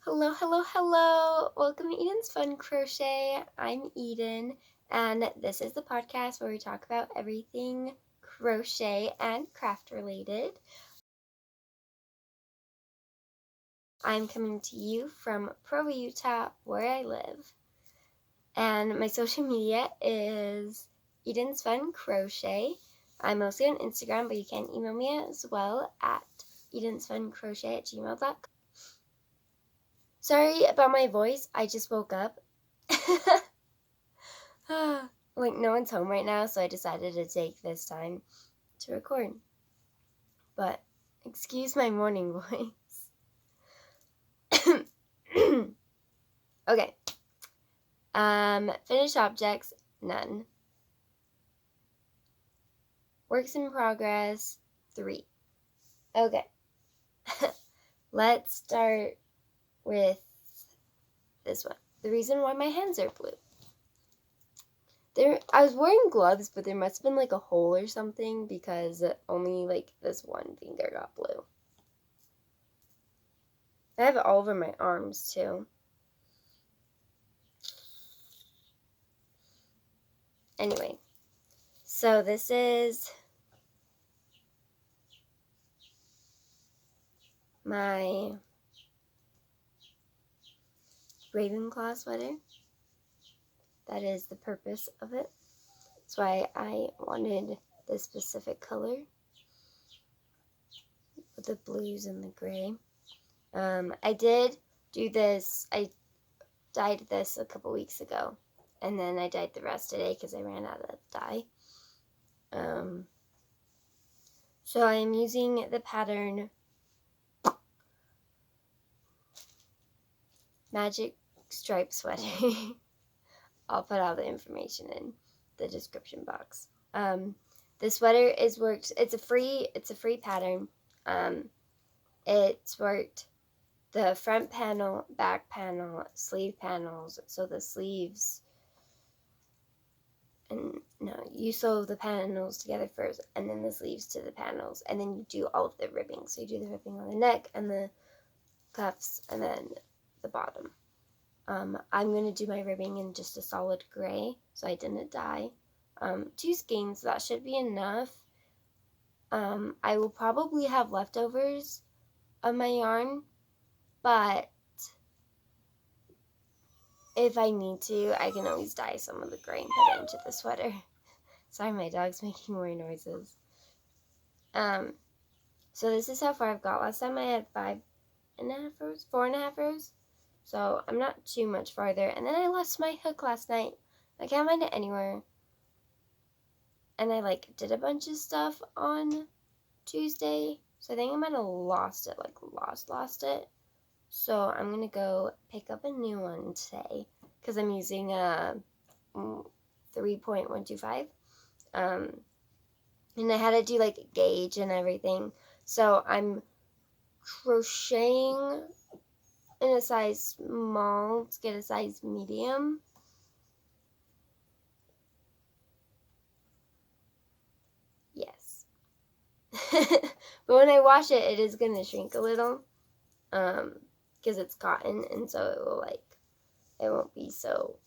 Hello, hello, hello. Welcome to Eden's Fun Crochet. I'm Eden, and this is the podcast where we talk about everything crochet and craft related. I'm coming to you from Provo, Utah, where I live. And my social media is Eden's Fun Crochet. I'm mostly on Instagram, but you can email me as well at edensfuncrochet@gmail.com. Sorry about my voice, I just woke up. Like, no one's home right now, so I decided to take this time to record. But, excuse my morning voice. Okay. Finished objects, none. Works in progress, 3. Okay. Let's start with this one. The reason why my hands are blue. I was wearing gloves, but there must have been like a hole or something because only like this one finger got blue. I have it all over my arms too. Anyway, so this is my Ravenclaw sweater. That is the purpose of it. That's why I wanted this specific color with the blues and the gray. I did do this. I dyed this a couple weeks ago, and then I dyed the rest today because I ran out of dye. So I am using the pattern Magic Stripe Sweater. I'll put all the information in the description box. The sweater is worked. It's a free pattern. It's worked the front panel, back panel, sleeve panels. So the sleeves, and no, you sew the panels together first, and then the sleeves to the panels, and then you do all of the ribbing. So you do the ribbing on the neck and the cuffs, and then the bottom. I'm going to do my ribbing in just a solid gray, so I didn't dye. 2 skeins, that should be enough. I will probably have leftovers of my yarn, but if I need to, I can always dye some of the gray and put it into the sweater. Sorry, my dog's making more noises. So this is how far I've got. Last time I had 5.5 rows, 4.5 rows. So I'm not too much farther. And then I lost my hook last night. I can't find it anywhere. And I did a bunch of stuff on Tuesday. So I think I might have lost it. Lost it. So I'm going to go pick up a new one today. Because I'm using a 3.125. And I had to do a gauge and everything. So I'm crocheting in a size small to get a size medium. Yes. But when I wash it, it is going to shrink a little. Because it's cotton, and so it will it won't be so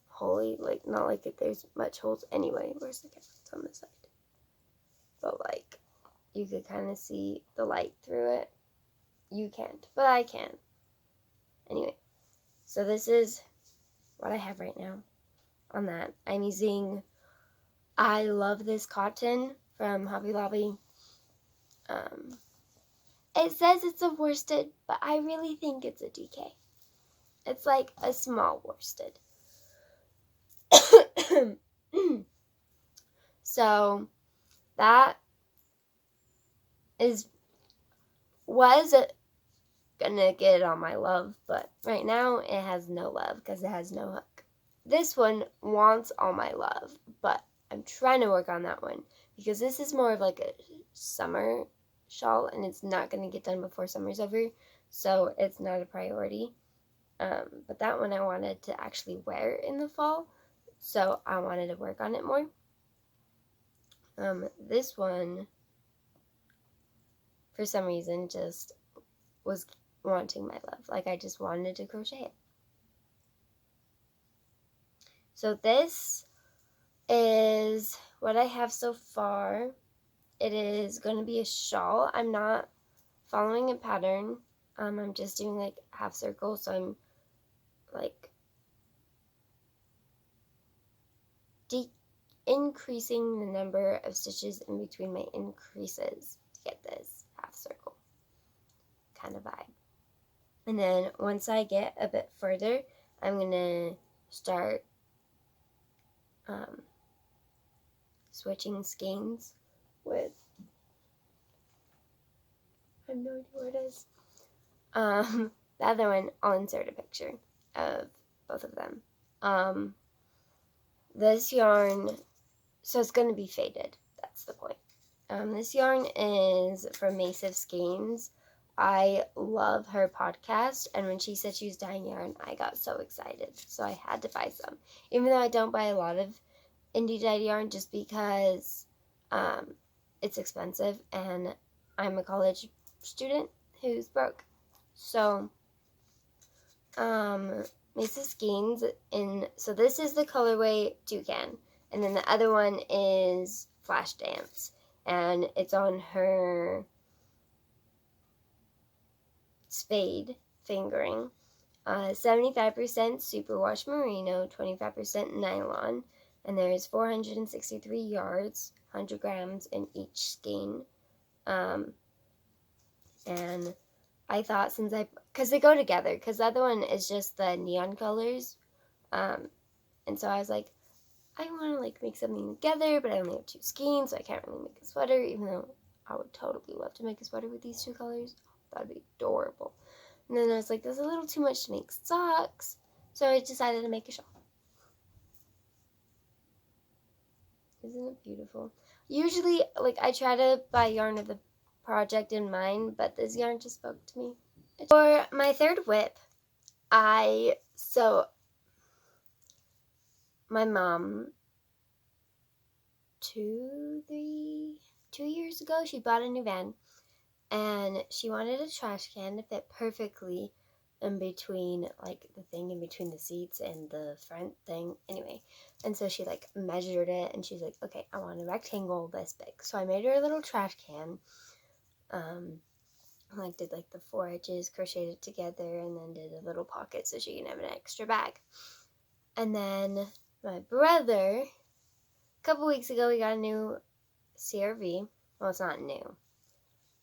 holy, not like if there's much holes. Anyway, where's the camera? It's on this side. But you could kind of see the light through it. You can't, but I can. Anyway, so this is what I have right now on that. I'm using I Love This Cotton from Hobby Lobby. It says it's a worsted, but I really think it's a DK. It's like a small worsted. So that was gonna get all my love, but right now it has no love because it has no hook. This one wants all my love, but I'm trying to work on that one because this is more of a summer shawl, and it's not gonna get done before summer's over, so it's not a priority. But that one I wanted to actually wear in the fall, so I wanted to work on it more. This one, for some reason, just was wanting my love. Like, I just wanted to crochet it. So this is what I have so far. It is going to be a shawl. I'm not following a pattern. I'm just doing like half circles, so I'm like increasing the number of stitches in between my increases to get this half circle kind of vibe. And then once I get a bit further, I'm going to start switching skeins with, I have no idea where it is. The other one, I'll insert a picture of both of them. This yarn, so it's going to be faded. That's the point. This yarn is from Mace of Skeins. I love her podcast, and when she said she was dyeing yarn, I got so excited. So I had to buy some, even though I don't buy a lot of indie dyed yarn, just because it's expensive, and I'm a college student who's broke. So, Mace of Skeins, so this is the colorway Toucan, and then the other one is Flash Dance, and it's on her Spade fingering. 75% superwash merino, 25% nylon, and there's 463 yards, 100 grams in each skein. And I thought because they go together, because the other one is just the neon colors, and so I was like, I want to like make something together, but I only have 2 skeins, so I can't really make a sweater, even though I would totally love to make a sweater with these 2 colors. That'd be adorable. And then I was like, there's a little too much to make socks, so I decided to make a shawl. Isn't it beautiful? Usually, like, I try to buy yarn of the project in mind, but this yarn just spoke to me. For my third whip, my mom, 2 years ago, she bought a new van, and she wanted a trash can to fit perfectly in between, like, the thing in between the seats and the front thing. Anyway, and so she, like, measured it, and she's like, okay, I want a rectangle this big. So I made her a little trash can. Like, did, like, the 4 edges, crocheted it together, and then did a little pocket so she can have an extra bag. And then my brother, a couple weeks ago, we got a new CRV. Well, it's not new,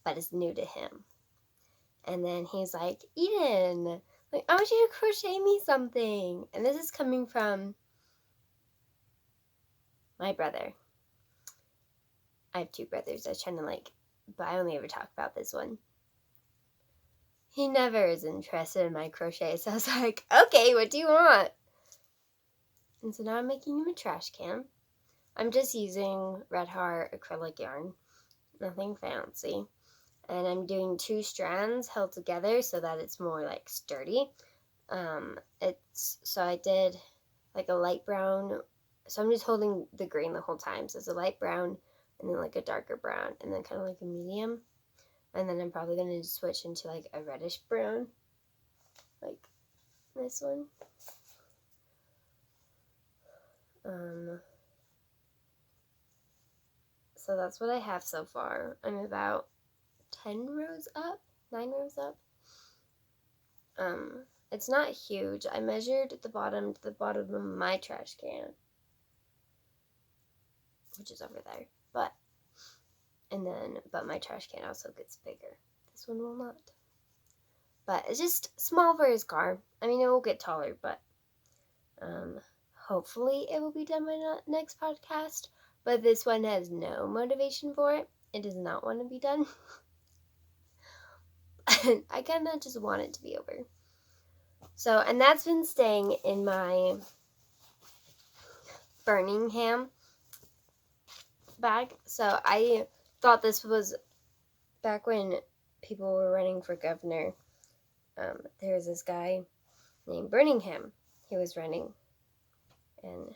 but it's new to him. And then he's like, Eden, like, I want you to crochet me something. And this is coming from my brother. I have 2 brothers. I was trying to, like, but I only ever talk about this one. He never is interested in my crochet, so I was like, okay, what do you want? And so now I'm making him a trash can. I'm just using Red Heart acrylic yarn. Nothing fancy. And I'm doing 2 strands held together so that it's more, like, sturdy. So I did, like, a light brown. So I'm just holding the green the whole time. So it's a light brown, and then, like, a darker brown, and then kind of like a medium. And then I'm probably going to switch into, like, a reddish brown, like this one. So that's what I have so far. I'm about 10 rows up, 9 rows up. It's not huge. I measured the bottom to the bottom of my trash can, which is over there. But my trash can also gets bigger. This one will not. But it's just small for his car. I mean, it will get taller, but hopefully it will be done by next podcast. But this one has no motivation for it. It does not want to be done. I kind of just want it to be over. So, and that's been staying in my Birmingham bag. So I thought this was back when people were running for governor. There was this guy named Birmingham. He was running, and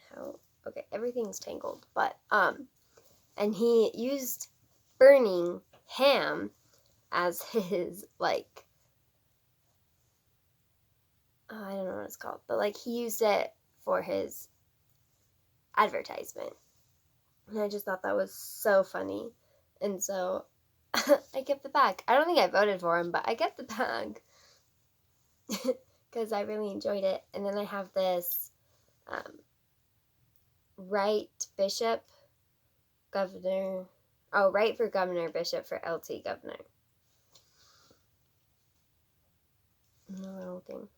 everything's tangled, but and he used burning ham as his, like, I don't know what it's called, but like he used it for his advertisement. And I just thought that was so funny. And so I kept the bag. I don't think I voted for him, but I kept the bag because I really enjoyed it. And then I have this right bishop, governor. Oh, right for governor, bishop for LT governor. A little thing.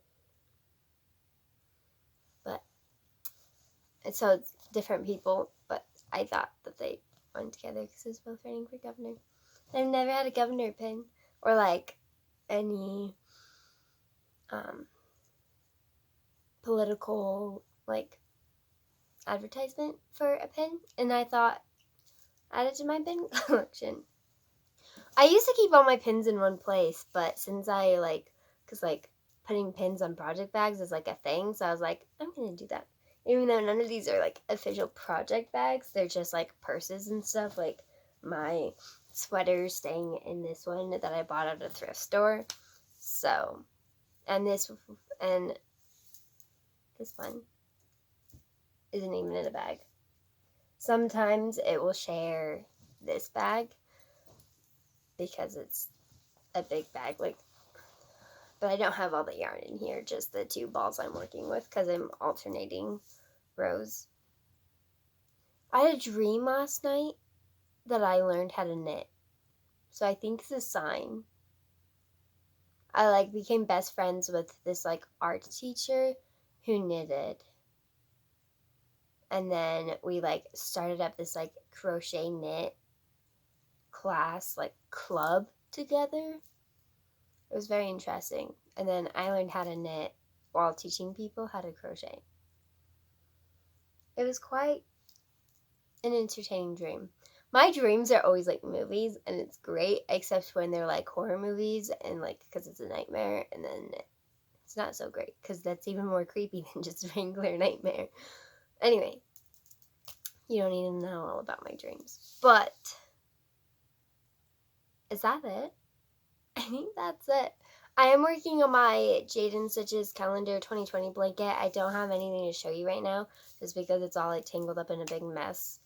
But so it's different people, but I thought that they went together because it was both running for governor. I've never had a governor pin or like any political like advertisement for a pin, and I thought add it to my pin collection. I used to keep all my pins in one place, but since I because putting pins on project bags is like a thing, so I was like, I'm gonna do that. Even though none of these are like official project bags, they're just like purses and stuff. Like my sweater staying in this one that I bought at a thrift store. So, and this one isn't even in a bag. Sometimes it will share this bag because it's a big bag, but I don't have all the yarn in here, just the 2 balls I'm working with because I'm alternating rows. I had a dream last night that I learned how to knit, so I think it's a sign. I became best friends with this art teacher who knitted, and then we started up this crochet knit class club together. It was very interesting. And then I learned how to knit while teaching people how to crochet. It was quite an entertaining dream. My dreams are always movies, and it's great, except when they're horror movies and because it's a nightmare, and then it's not so great because that's even more creepy than just a regular nightmare. Anyway, you don't need to know all about my dreams. But is that it? I think that's it. I am working on my Jaden Stitches calendar 2020 blanket. I don't have anything to show you right now just because it's all tangled up in a big mess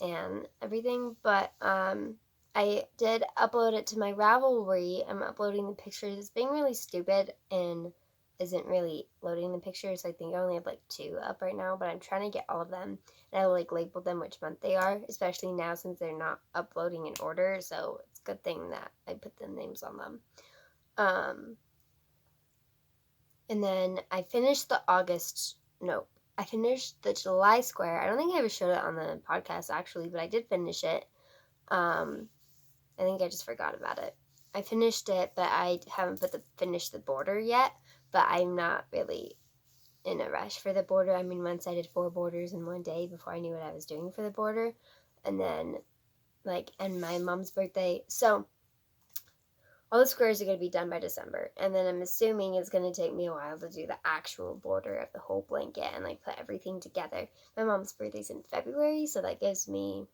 and everything. But I did upload it to my Ravelry. I'm uploading the pictures. It's being really stupid and isn't really loading the pictures. I think I only have 2 up right now, but I'm trying to get all of them. And I labeled them which month they are, especially now since they're not uploading in order. So it's a good thing that I put the names on them. And then I finished I finished the July square. I don't think I ever showed it on the podcast actually, but I did finish it. I think I just forgot about it. I finished it, but I haven't finished the border yet, but I'm not really in a rush for the border. I mean, once I did 4 borders in one day before I knew what I was doing for the border, and then and my mom's birthday. So all the squares are going to be done by December, and then I'm assuming it's going to take me a while to do the actual border of the whole blanket and put everything together. My mom's birthday's in February, so that gives me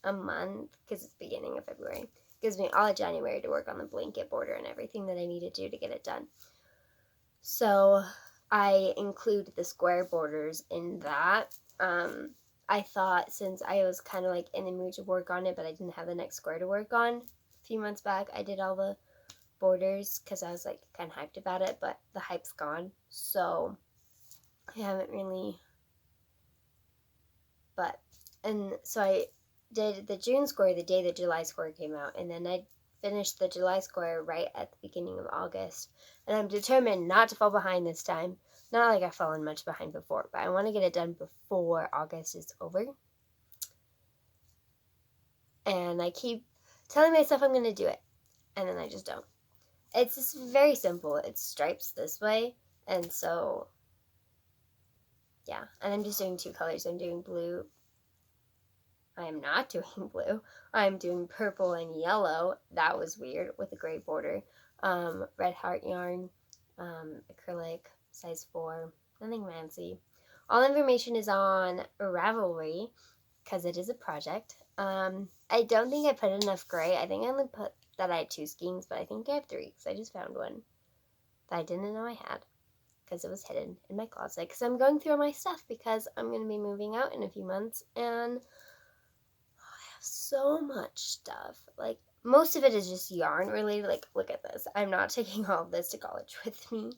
a month because it's beginning of February. Gives me all of January to work on the blanket border and everything that I need to do to get it done. So I include the square borders in that. I thought since I was kind of in the mood to work on it, but I didn't have the next square to work on, a few months back I did all the borders because I was kind of hyped about it, but the hype's gone, so I haven't really. So I did the June square the day the July square came out, and then I finished the July square right at the beginning of August, and I'm determined not to fall behind this time. Not like I've fallen much behind before, but I want to get it done before August is over. And I keep telling myself I'm going to do it, and then I just don't. It's just very simple. It's stripes this way, and so, yeah. And I'm just doing 2 colors. I'm doing blue. I am not doing blue. I'm doing purple and yellow. That was weird with a gray border. Red heart yarn, acrylic, size 4. Nothing fancy. All information is on Ravelry because it is a project. I don't think I put enough gray. I think I only put that I had 2 skeins, but I think I have 3 because I just found one that I didn't know I had. because it was hidden in my closet because I'm going through my stuff because I'm going to be moving out in a few months and I have so much stuff. Like, most of it is just yarn related. Like, look at this. I'm not taking all of this to college with me.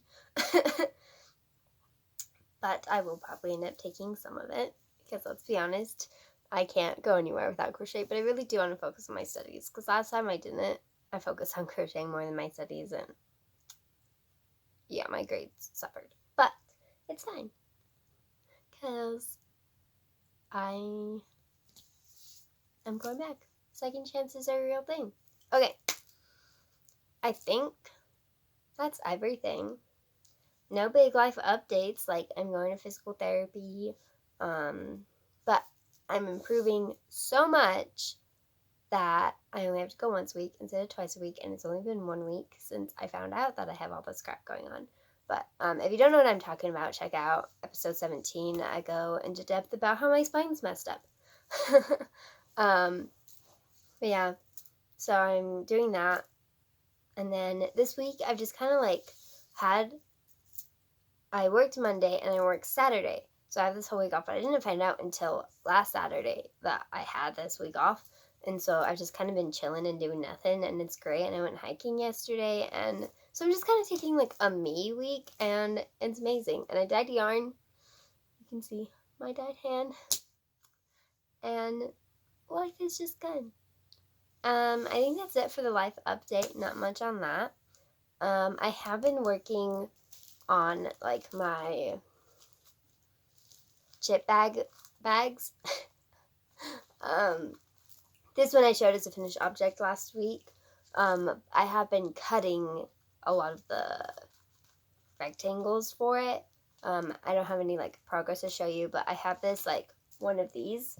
But I will probably end up taking some of it because, let's be honest, I can't go anywhere without crochet, but I really do want to focus on my studies because last time I didn't. I focused on crocheting more than my studies, and yeah, my grades suffered. But it's fine because I am going back. Second chances are a real thing. Okay, I think that's everything. No big life updates, like I'm going to physical therapy, but I'm improving so much that I only have to go once a week instead of twice a week, and it's only been 1 week since I found out that I have all this crap going on. But if you don't know what I'm talking about, check out episode 17. I go into depth about how my spine's messed up. But yeah, so I'm doing that. And then this week, I've just kind of like I worked Monday and I worked Saturday. So I have this whole week off, but I didn't find out until last Saturday that I had this week off. And so I've just kind of been chilling and doing nothing, and it's great. And I went hiking yesterday, and so I'm just kind of taking like a me week, and it's amazing. And I dyed yarn. You can see my dyed hand. And life is just good. I think that's it for the life update. Not much on that. I have been working on like my chip bags. This one I showed as a finished object last week. I have been cutting a lot of the rectangles for it. I don't have any like progress to show you, but I have this like one of these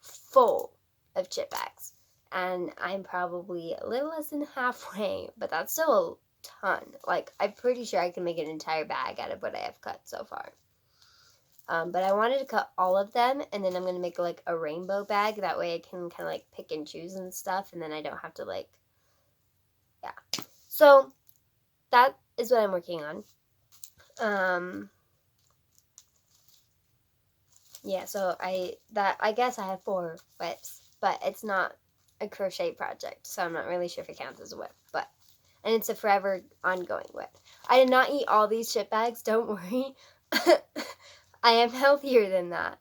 full of chip bags, and I'm probably a little less than halfway, but that's still a ton. Like, I'm pretty sure I can make an entire bag out of what I have cut so far. But I wanted to cut all of them, and then I'm going to make like a rainbow bag. That way I can kind of like pick and choose and stuff, and then I don't have to like, yeah. So that is what I'm working on. Yeah, so I guess I have 4 whips, but it's not a crochet project, so I'm not really sure if it counts as a whip, and it's a forever ongoing whip. I did not eat all these chip bags, don't worry. I am healthier than that.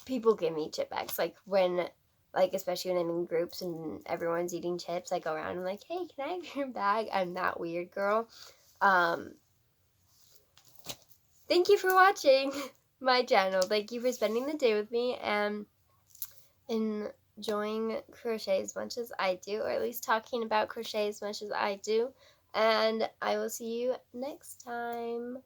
People give me chip bags, especially when I'm in groups and everyone's eating chips, I go around and I'm like, hey, can I have your bag? I'm that weird girl. Thank you for watching my channel. Thank you for spending the day with me and enjoying crochet as much as I do, or at least talking about crochet as much as I do. And I will see you next time.